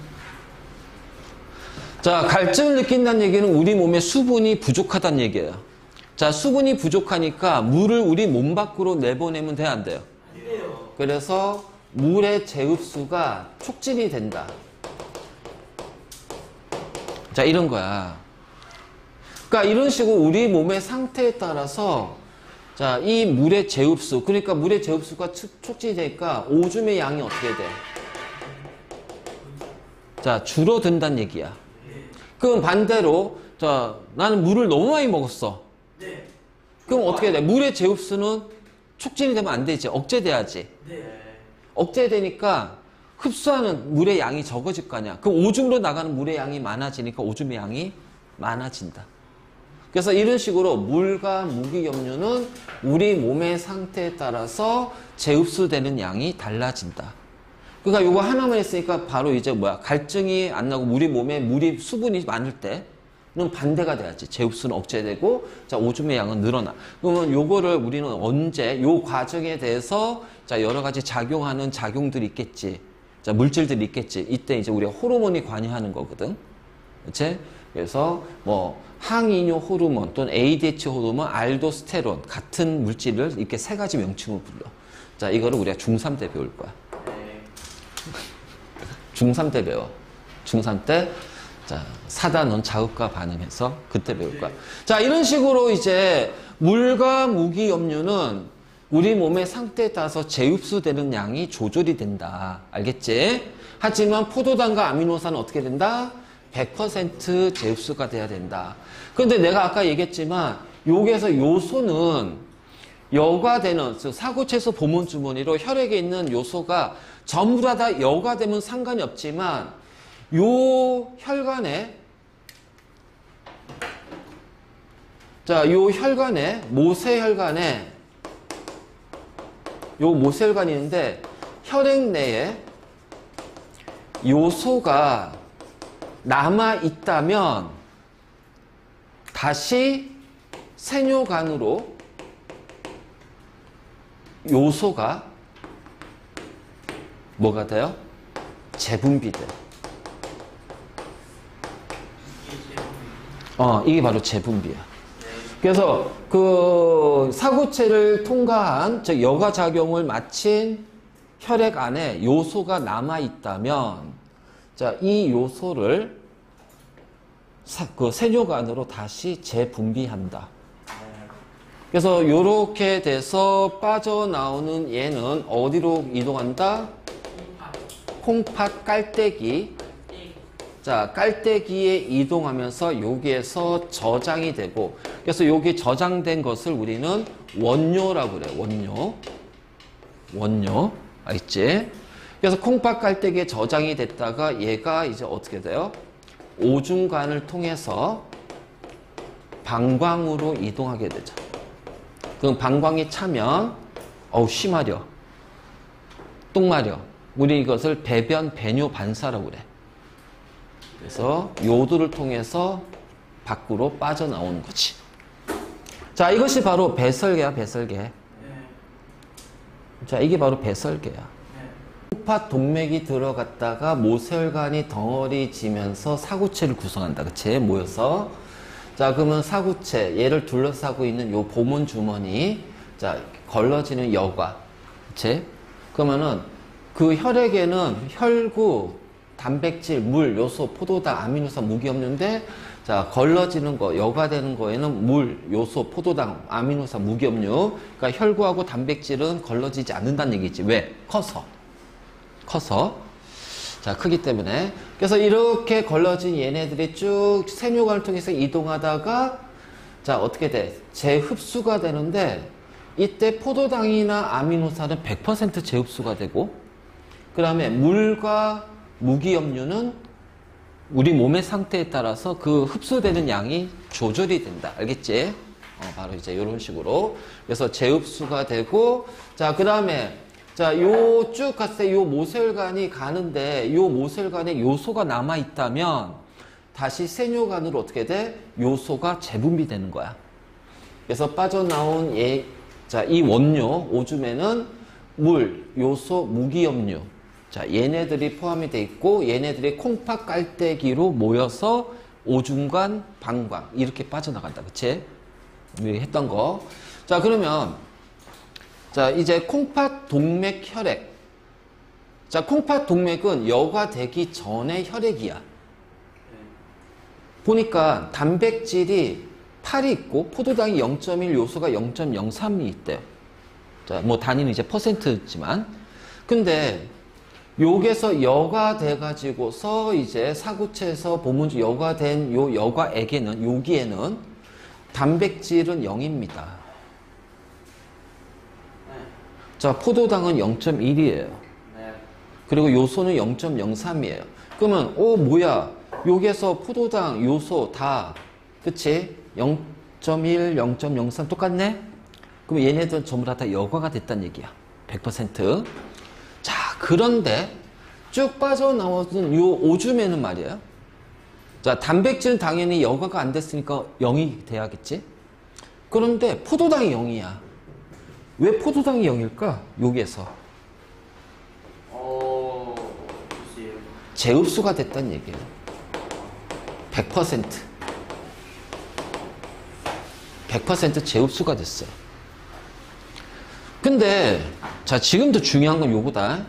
자, 갈증을 느낀다는 얘기는 우리 몸에 수분이 부족하다는 얘기예요. 자, 수분이 부족하니까 물을 우리 몸 밖으로 내보내면 돼야 안 돼요? 안 돼요. 그래서 물의 재흡수가 촉진이 된다. 자, 이런 거야. 그러니까 이런 식으로 우리 몸의 상태에 따라서 자, 이 물의 재흡수, 그러니까 물의 재흡수가 촉진이 되니까 오줌의 양이 어떻게 돼? 자, 줄어든다는 얘기야. 그럼 반대로 자, 나는 물을 너무 많이 먹었어. 네. 그럼 어떻게 돼? 물의 재흡수는 촉진이 되면 안 되지. 억제돼야지. 네. 억제되니까 흡수하는 물의 양이 적어질 거 아니야. 그럼 오줌으로 나가는 물의 양이 많아지니까 오줌의 양이 많아진다. 그래서 이런 식으로 물과 무기염류는 우리 몸의 상태에 따라서 재흡수되는 양이 달라진다. 그러니까 이거 하나만 했으니까 바로 이제 뭐야? 갈증이 안 나고 우리 몸에 수분이 많을 때는 반대가 돼야지. 재흡수는 억제되고 자, 오줌의 양은 늘어나. 그러면 요거를 우리는 언제 요 과정에 대해서 자, 여러 가지 작용하는 작용들이 있겠지. 자, 물질들이 있겠지. 이때 이제 우리가 호르몬이 관여하는 거거든. 그렇지? 그래서 뭐 항이뇨 호르몬 또는 ADH 호르몬, 알도스테론 같은 물질을 이렇게 세 가지 명칭으로 불러. 자, 이거를 우리가 중3 때 배울 거야. 네. 중3 때 배워. 중3 때 자, 사단원 자극과 반응해서 그때 배울 거야. 자, 이런 식으로 이제 물과 무기염류는 우리 몸의 상태에 따라서 재흡수되는 양이 조절이 된다. 알겠지? 하지만 포도당과 아미노산은 어떻게 된다? 100% 재흡수가 돼야 된다. 그런데 내가 아까 얘기했지만 여기에서 요소는 여과되는 사고체소 보문 주머니로 혈액에 있는 요소가 전부 다 여과되면 상관이 없지만 요 혈관에 자, 요 혈관에 모세혈관에 요 모세혈관이 있는데 혈액 내에 요소가 남아 있다면 다시 세뇨관으로 요소가 뭐가 돼요? 재분비돼. 이게 바로 재분비야. 그래서 그 사고체를 통과한 즉 여과작용을 마친 혈액 안에 요소가 남아 있다면 자, 이 요소를 그 세뇨관으로 다시 재분비한다. 그래서 요렇게 돼서 빠져나오는 얘는 어디로 이동한다? 콩팥 깔때기. 자, 깔때기에 이동하면서 여기에서 저장이 되고, 그래서 여기 저장된 것을 우리는 원료라고 그래요. 원료. 알겠지? 그래서 콩팥 깔때기에 저장이 됐다가 얘가 이제 어떻게 돼요? 오줌관을 통해서 방광으로 이동하게 되죠. 그럼 방광이 차면 쉬 마려. 똥 마려. 우리 이것을 배변 배뇨 반사라고 그래. 그래서 요도를 통해서 밖으로 빠져나오는 거지. 자, 이것이 바로 배설계야, 배설계. 자, 이게 바로 배설계야. 콩팥 동맥이 들어갔다가 모세혈관이 덩어리 지면서 사구체를 구성한다. 그치? 모여서. 자, 그러면 사구체, 얘를 둘러싸고 있는 요 보문 주머니, 자, 걸러지는 여과. 그치? 그러면은 그 혈액에는 혈구, 단백질, 물, 요소, 포도당, 아미노산, 무기 없는데, 자, 걸러지는 거, 여과되는 거에는 물, 요소, 포도당, 아미노산, 무기업류. 그러니까 혈구하고 단백질은 걸러지지 않는다는 얘기지. 왜? 커서. 자, 크기 때문에. 그래서 이렇게 걸러진 얘네들이 쭉 세뇨관을 통해서 이동하다가, 자, 어떻게 돼? 재흡수가 되는데, 이때 포도당이나 아미노산은 100% 재흡수가 되고, 그 다음에 물과 무기염류는 우리 몸의 상태에 따라서 그 흡수되는 양이 조절이 된다. 알겠지? 바로 이제 이런 식으로. 그래서 재흡수가 되고, 자, 그 다음에, 자, 요 쭉 갔을 때 요 모세혈관이 가는데, 요 모세혈관에 요소가 남아있다면, 다시 세뇨관으로 어떻게 돼? 요소가 재분비되는 거야. 그래서 빠져나온 자, 이 원료, 오줌에는 물, 요소, 무기염류. 자, 얘네들이 포함이 돼 있고, 얘네들이 콩팥 깔때기로 모여서 오줌관, 방광 이렇게 빠져나간다. 그치? 우리 했던 거. 자, 그러면 자, 이제 콩팥 동맥 혈액. 자, 콩팥 동맥은 여과되기 전의 혈액이야. 보니까 단백질이 8이 있고 포도당이 0.1, 요소가 0.03이 있대요. 자, 뭐 단위는 이제 퍼센트지만. 근데 여기서 여과돼 가지고서 이제 사구체에서 보문주 여과된 요 여과액에는, 여기에는 단백질은 0입니다. 자, 포도당은 0.1이에요. 그리고 요소는 0.03이에요. 그러면 뭐야? 여기에서 포도당, 요소 다, 그치? 0.1, 0.03 똑같네? 그럼 얘네들은 전부 다 여과가 됐다는 얘기야. 100%. 자, 그런데 쭉 빠져나오는 요 오줌에는 말이에요. 자, 단백질은 당연히 여과가 안 됐으니까 0이 돼야겠지? 그런데 포도당이 0이야. 왜 포도당이 0일까? 여기에서. 글쎄요. 재흡수가 됐다는 얘기예요. 100%. 100% 재흡수가 됐어요. 근데, 자, 지금도 중요한 건 요거다.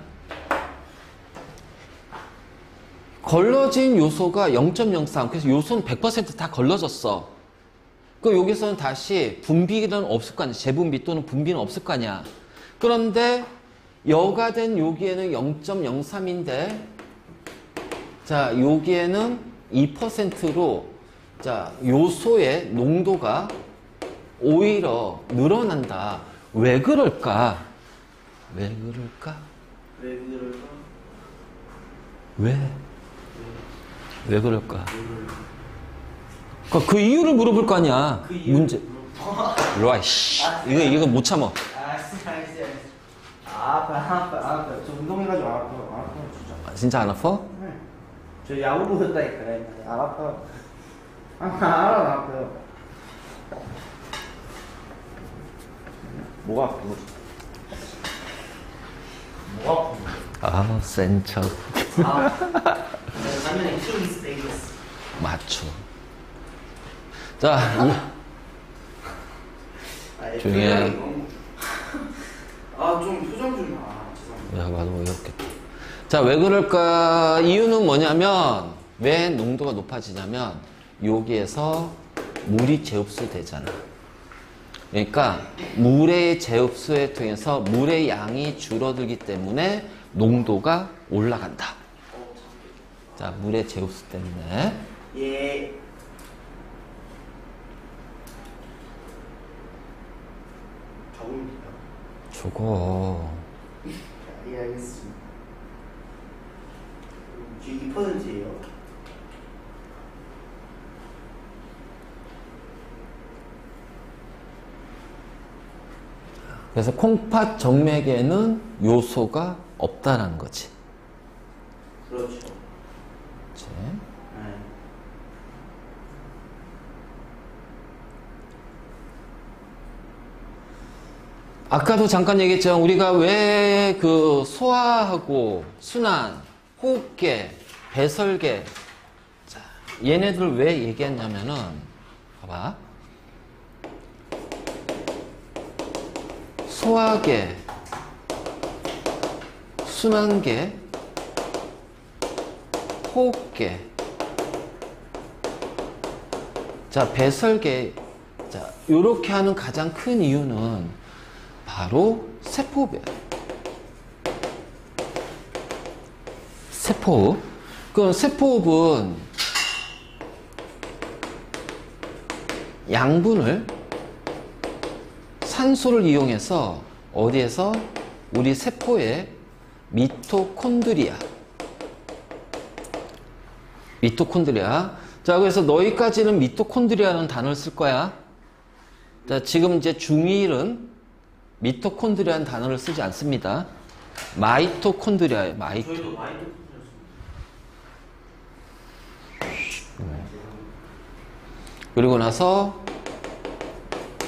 걸러진 요소가 0.03. 그래서 요소는 100% 다 걸러졌어. 그 여기서는 다시 분비는 없을 거 아니야. 재분비 또는 분비는 없을 거 아니야. 그런데 여과된 여기에는 0.03인데, 자, 여기에는 2%로, 자, 요소의 농도가 오히려 늘어난다. 왜 그럴까? 왜 그럴까? 왜 그럴까? 왜 그럴까? 그 이유를 물어볼 거 아니야. 그 이유. 문제. 일로 와, 씨. 이거 못 참아. 알았어. 아파. 저 운동해가지고 아파 진짜. 진짜 안 아파? 네. 저 야구부 했다니까. 안 아파. 아파요. 뭐가 아픈 거지? 뭐가 아픈 거지? 아, 센 척. 라면에 키로기스 베이거스. 맞춰. 자, 조용히 해. 좀 표정 좀. 죄송합니다. 야, 맞아, 어렵겠다. 자, 왜 그럴까? 이유는 뭐냐면, 왜 농도가 높아지냐면, 여기에서 물이 재흡수되잖아. 그러니까 물의 재흡수에 통해서 물의 양이 줄어들기 때문에 농도가 올라간다. 자, 물의 재흡수 때문에. 예. 적습니다. 저거. 예, 알겠습니다. 2%예요. 그래서 콩팥 정맥에는 요소가 없다라는 거지. 그렇죠. 그치? 네. 아까도 잠깐 얘기했지만 우리가 왜 그 소화하고 순환, 호흡계, 배설계 자, 얘네들 왜 얘기했냐면은 봐봐. 소화계, 순환계, 호흡계, 자, 배설계, 자, 요렇게 하는 가장 큰 이유는 바로 세포호흡이에요. 세포호흡. 그럼 세포호흡은 양분을 산소를 이용해서 어디에서 우리 세포의 미토콘드리아. 자, 그래서 너희까지는 미토콘드리아라는 단어를 쓸 거야. 자, 지금 이제 중1은 미토콘드리아라는 단어를 쓰지 않습니다. 마이토콘드리아예요. 저희도 많이 듣습니다. 그리고 나서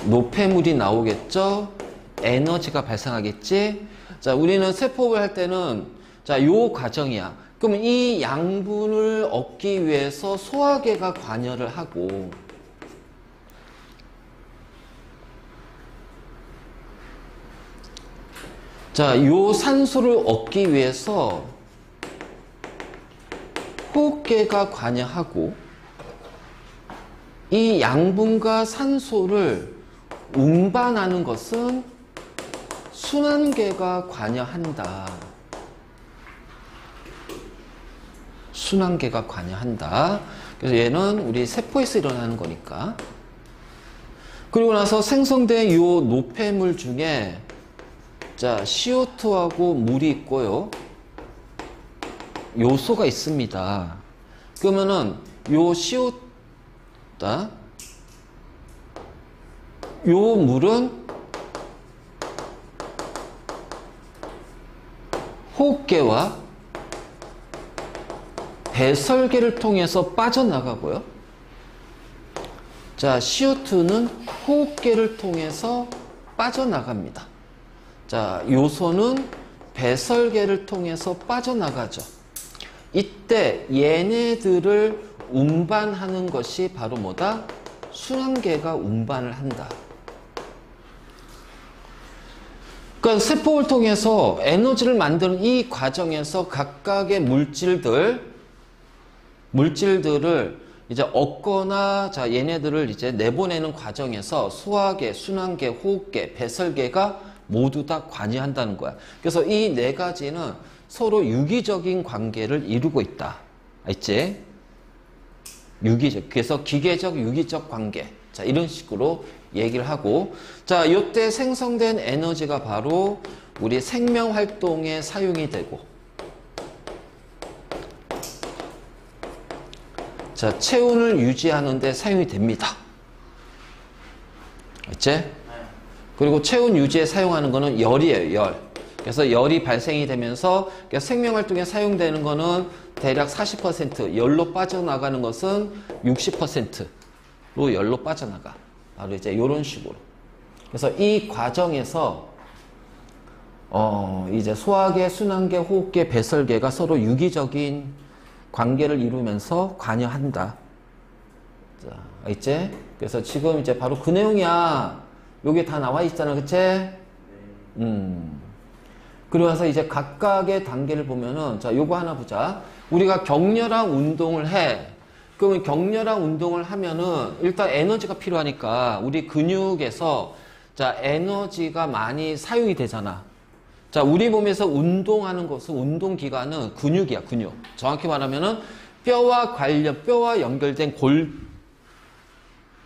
노폐물이 나오겠죠. 에너지가 발생하겠지. 자, 우리는 세포를 할 때는 자, 요 과정이야. 그럼 이 양분을 얻기 위해서 소화계가 관여를 하고 자, 요 산소를 얻기 위해서 호흡계가 관여하고 이 양분과 산소를 운반하는 것은 순환계가 관여한다. 순환계가 관여한다. 그래서 얘는 우리 세포에서 일어나는 거니까. 그리고 나서 생성된 이 노폐물 중에 자, CO2하고 물이 있고요. 요소가 있습니다. 그러면은 요 CO2, 요 물은 호흡계와 배설계를 통해서 빠져나가고요. 자, CO2는 호흡계를 통해서 빠져나갑니다. 자, 요소는 배설계를 통해서 빠져나가죠. 이때 얘네들을 운반하는 것이 바로 뭐다? 순환계가 운반을 한다. 그러니까 세포를 통해서 에너지를 만드는 이 과정에서 각각의 물질들을 이제 얻거나 자, 얘네들을 이제 내보내는 과정에서 소화계, 순환계, 호흡계, 배설계가 모두 다 관여한다는 거야. 그래서 이 네 가지는 서로 유기적인 관계를 이루고 있다. 알지? 유기적. 그래서 기계적, 유기적 관계. 자, 이런 식으로 얘기를 하고. 자, 요때 생성된 에너지가 바로 우리 생명 활동에 사용이 되고. 자, 체온을 유지하는 데 사용이 됩니다. 알지? 그리고 체온 유지에 사용하는 거는 열이에요, 열. 그래서 열이 발생이 되면서 생명활동에 사용되는 거는 대략 40%, 열로 빠져나가는 것은 60%로 열로 빠져나가. 바로 이제 이런 식으로. 그래서 이 과정에서 이제 소화계, 순환계, 호흡계, 배설계가 서로 유기적인 관계를 이루면서 관여한다. 자, 알겠지? 그래서 지금 이제 바로 그 내용이야. 여기 다 나와 있잖아, 그치? 그리고 나서 이제 각각의 단계를 보면은, 자, 요거 하나 보자. 우리가 격렬한 운동을 해. 그러면 격렬한 운동을 하면은, 일단 에너지가 필요하니까, 우리 근육에서 자, 에너지가 많이 사용이 되잖아. 자, 우리 몸에서 운동하는 것은 운동기관은 근육이야, 근육. 정확히 말하면은 뼈와 연결된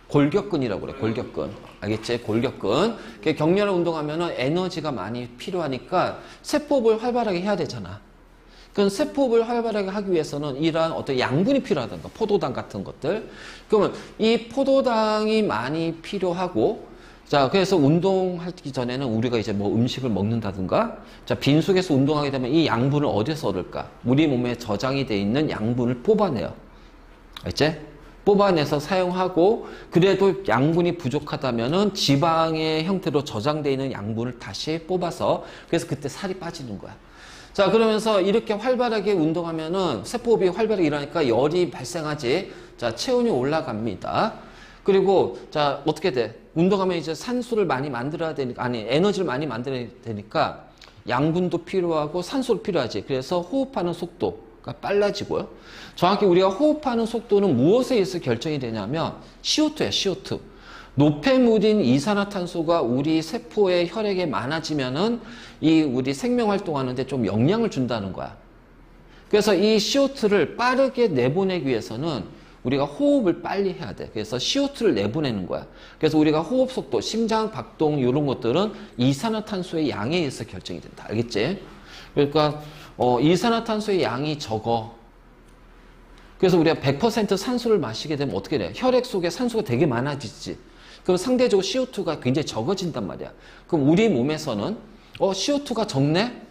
골격근이라고 그래, 골격근. 알겠지? 골격근. 격렬한 운동하면은 에너지가 많이 필요하니까 세포업을 활발하게 해야 되잖아. 그럼 세포업을 활발하게 하기 위해서는 이러한 어떤 양분이 필요하다던가, 포도당 같은 것들. 그러면 이 포도당이 많이 필요하고, 자, 그래서 운동하기 전에는 우리가 이제 뭐 음식을 먹는다든가, 자, 빈속에서 운동하게 되면 이 양분을 어디서 얻을까? 우리 몸에 저장이 돼 있는 양분을 뽑아내요. 알지? 뽑아내서 사용하고, 그래도 양분이 부족하다면은 지방의 형태로 저장되어 있는 양분을 다시 뽑아서, 그래서 그때 살이 빠지는 거야. 자, 그러면서 이렇게 활발하게 운동하면은 세포업이 활발하게 일어나니까 열이 발생하지. 자, 체온이 올라갑니다. 그리고, 자, 어떻게 돼? 운동하면 이제 산소를 많이 만들어야 되니까, 아니, 에너지를 많이 만들어야 되니까 양분도 필요하고 산소도 필요하지. 그래서 호흡하는 속도가 빨라지고요. 정확히 우리가 호흡하는 속도는 무엇에 의해서 결정이 되냐면 CO2야, CO2. 노폐물인 이산화탄소가 우리 세포의 혈액에 많아지면은 이 우리 생명 활동하는데 좀 영향을 준다는 거야. 그래서 이 CO2를 빠르게 내보내기 위해서는 우리가 호흡을 빨리 해야 돼. 그래서 CO2를 내보내는 거야. 그래서 우리가 호흡 속도, 심장 박동 이런 것들은 이산화탄소의 양에 의해서 결정이 된다. 알겠지? 그러니까 이산화탄소의 양이 적어. 그래서 우리가 100% 산소를 마시게 되면 어떻게 돼? 혈액 속에 산소가 되게 많아지지. 그럼 상대적으로 CO2가 굉장히 적어진단 말이야. 그럼 우리 몸에서는 CO2가 적네?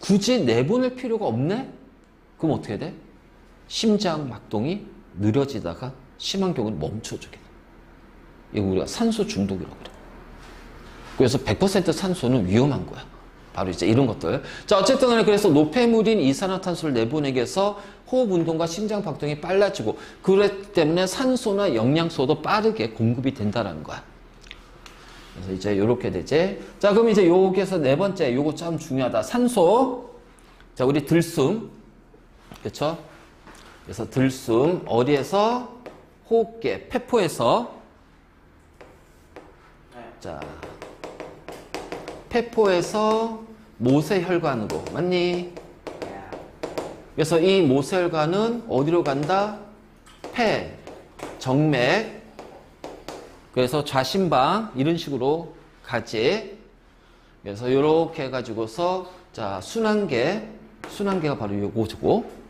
굳이 내보낼 필요가 없네? 그럼 어떻게 돼? 심장 막동이 느려지다가 심한 경우는 멈춰주게 돼. 이거 우리가 산소 중독이라고 그래. 그래서 100% 산소는 위험한 거야. 바로 이제 이런 것들. 자, 어쨌든 간에 그래서 노폐물인 이산화탄소를 내보내기 위해서 호흡 운동과 심장 박동이 빨라지고, 그렇기 때문에 산소나 영양소도 빠르게 공급이 된다는 거야. 그래서 이제 요렇게 되지. 자, 그럼 이제 여기에서 네 번째, 요거 참 중요하다. 산소. 자, 우리 들숨. 그쵸? 그래서 들숨, 어디에서? 호흡계, 폐포에서. 자, 폐포에서 모세혈관으로. 맞니? 그래서 이 모세혈관은 어디로 간다? 폐, 정맥. 그래서 좌심방, 이런 식으로 가지. 그래서 요렇게 해가지고서, 자, 순환계가 바로 요거고.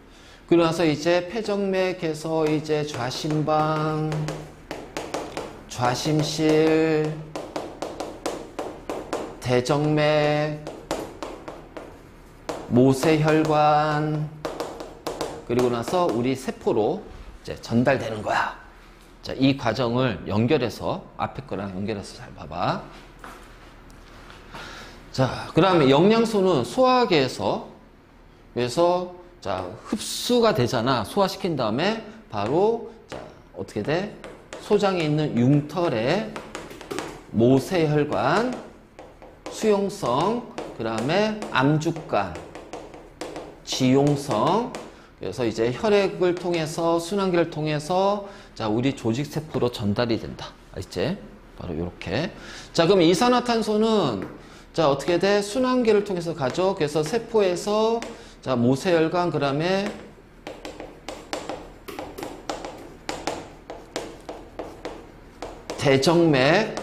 그러고 나서 이제 폐정맥에서 이제 좌심방, 좌심실, 대정맥, 모세혈관, 그리고 나서 우리 세포로 이제 전달되는 거야. 자, 이 과정을 연결해서, 앞에 거랑 연결해서 잘 봐봐. 자, 그 다음에 영양소는 소화계에서, 그래서 자, 흡수가 되잖아. 소화시킨 다음에 바로 자, 어떻게 돼? 소장에 있는 융털에 모세혈관, 수용성, 그 다음에 암죽간, 지용성. 그래서 이제 혈액을 통해서, 순환기를 통해서 자, 우리 조직세포로 전달이 된다. 알겠지? 바로 요렇게. 자, 그럼 이산화탄소는 자, 어떻게 돼? 순환기를 통해서 가죠. 그래서 세포에서 자, 모세혈관, 그 다음에 대정맥,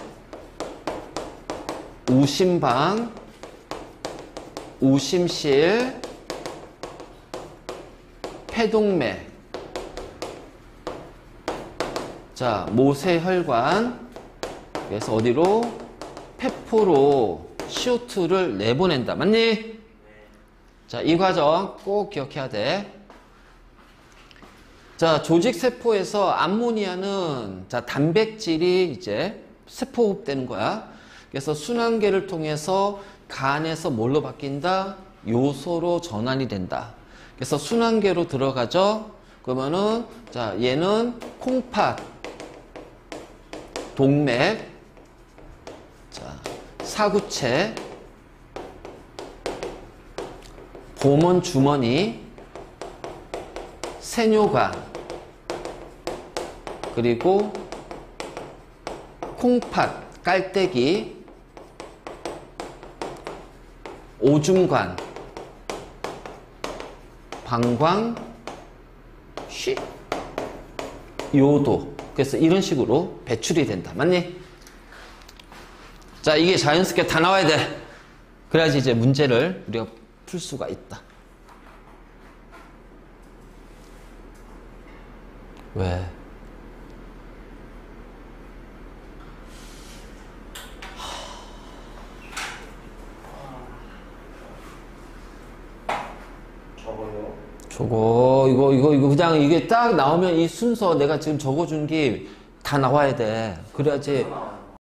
우심방, 우심실, 폐동맥. 자, 모세혈관. 그래서 어디로? 폐포로 CO2를 내보낸다. 맞니? 자, 이 과정 꼭 기억해야 돼. 자, 조직세포에서 암모니아는 자, 단백질이 이제 세포호흡되는 거야. 그래서 순환계를 통해서 간에서 뭘로 바뀐다? 요소로 전환이 된다. 그래서 순환계로 들어가죠. 그러면은 자, 얘는 콩팥, 동맥, 자, 사구체, 보문 주머니, 세뇨관, 그리고 콩팥, 깔때기, 오중관, 방광, 쉿, 요도. 그래서 이런 식으로 배출이 된다. 맞니? 자, 이게 자연스럽게 다 나와야 돼. 그래야지 이제 문제를 우리가 풀 수가 있다. 왜? 저거요. 저거, 이거, 그냥 이게 딱 나오면 이 순서 내가 지금 적어준 게 다 나와야 돼. 그래야지 나와요.